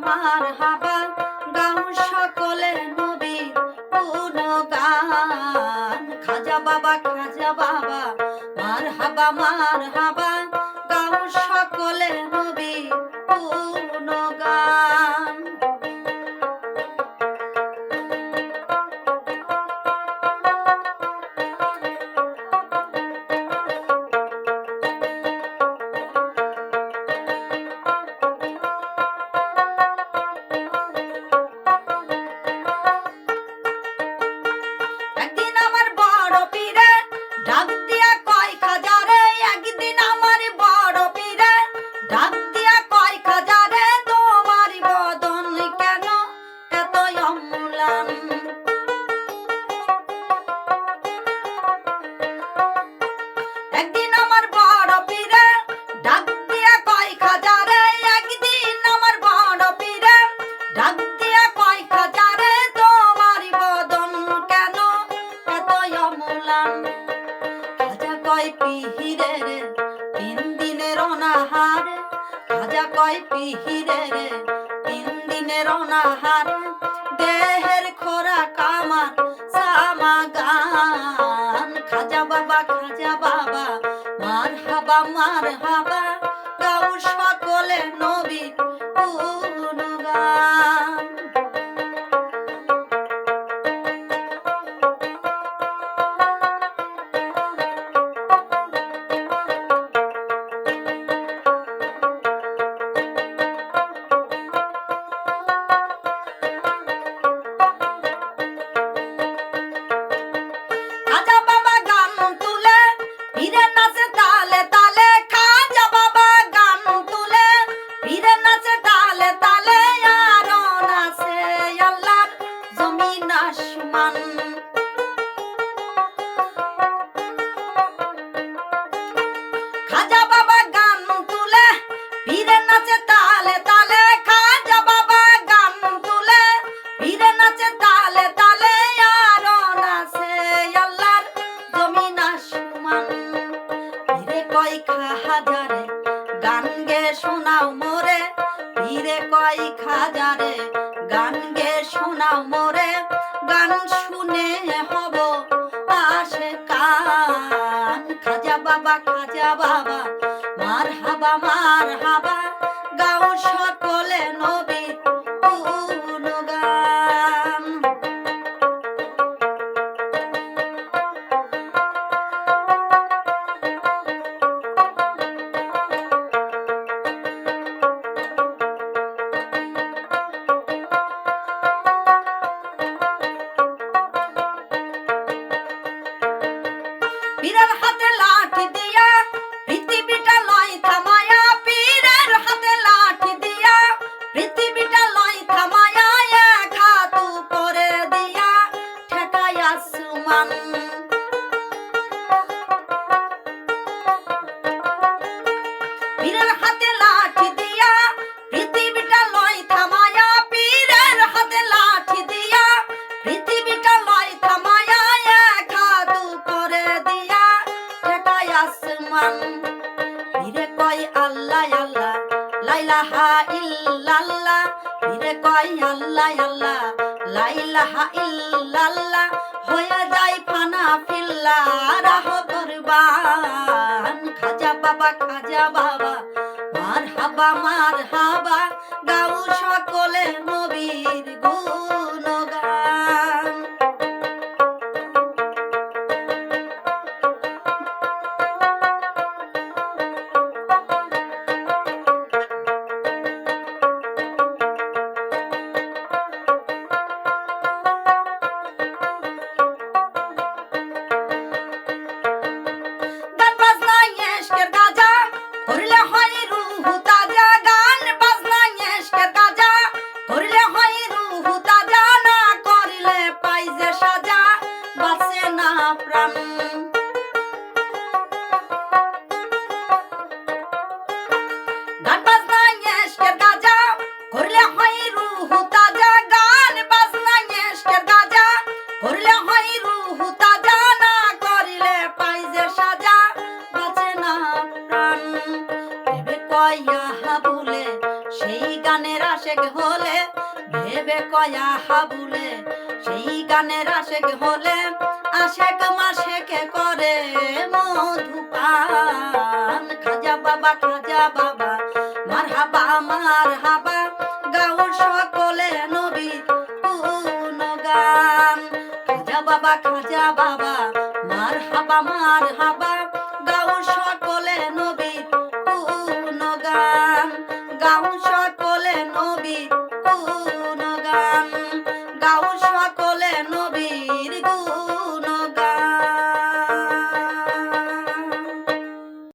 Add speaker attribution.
Speaker 1: মার হাবা গাও সকলে নবীর গুণগান। খাজা বাবা মার হাবা গাও সকলে নবীর গুণগান। একদিন আমার বড় পীরে ডাক দিয়া কয় খাজা রে, একদিন আমার বড় পীরে ডাক দিয়া কয় খাজা রে, তোমার বদন কেন এত অম্লান। একদিন আমার বড় পীরে ডাক দিয়া কয় খাজা রে, একদিন আমার বড় পীরে ডাক দিয়া কয় খাজা রে, তোমার বদন কেন এত অম্লান। খাজা কয় পিহিরে রে 3 দিনের অনাহার, খাজা কয় পিহিরে রে 3 দিনের অনাহার, দেহের খোরাক আমার সামাগান। খাজা বাবা মার হাবা গাও সকলে নবীর গুণগান। খাজা বাবা গান তুলে পীরে নাচে তালে তালে, খাজা বাবা গান তুলে পীরে নাচে তালে তালে, আর নাচে আল্লাহর জমিন আসমান। খাজা বাবা গান তুলে পীরে নাচে তালে তালে, খাজা বাবা গান তুলে পীরে নাচে তালে তালে, আর নাচে আল্লাহর জমিন আসমান। পীরে কয় খাজা রে গান গে শোনাও মোরে, পীরে কয় খাজা রে গান গে শোনাও মোরে, গান শুনে হব আশিকান। খাজা বাবা মার হাবা গাও সকলে নবীর গুণগান। পীরের হাতে লাঠি দিয়া পৃথিবীটা লয় থামায়া, পীরের হাতে লাঠি দিয়া পৃথিবীটা লয় থামায়া, এক হাত উপরে দিয়া ঠেকায় আসমান। পীরের হাতে লাঠি দিয়া পৃথিবীটা লয় থামায়া, পীরের হাতে লাঠি দিয়া পৃথিবীটা লয় থামায়া, এক হাত উপরে দিয়া ঠেকায় আসমান। পীরে কয় আল্লাহ আল্লাহ লা ইলাহা ইল্লাল্লাহ, পীরে কয় আল্লাহ আল্লাহ লা ইলাহা ইল্লাল্লাহ, হয়ে যায় ফানা ফিল্লাহ রাহ কুরবান। খাজা বাবা মার হাবা গাও সকলে নবীর গুণগান। গান বাজনা ইশকের গাজা করলে হয় রূহ তাজা, গান বাজনা ইশকের গাজা করলে হয় রূহ তাজা, না করলে পাই যে সাজা বাঁচে না প্রাণ। গান বাজনা ইশকের গাজা করলে হয় রূহ তাজা, গান বাজনা ইশকের গাজা করলে হয় রূহ তাজা, না করলে পাই যে সাজা বাঁচে না প্রাণ। ভেবে কয়া বলে সেই গানের আশে আশেক হলে ভেবে কয়া হাবুলে সেই গানের আশেক হলে আশেক মাশেকে করে মধুপান খাজা বাবা মারহাবা মারহাবা গাও সকলে নবী গুণগান খাজা বাবা মারহাবা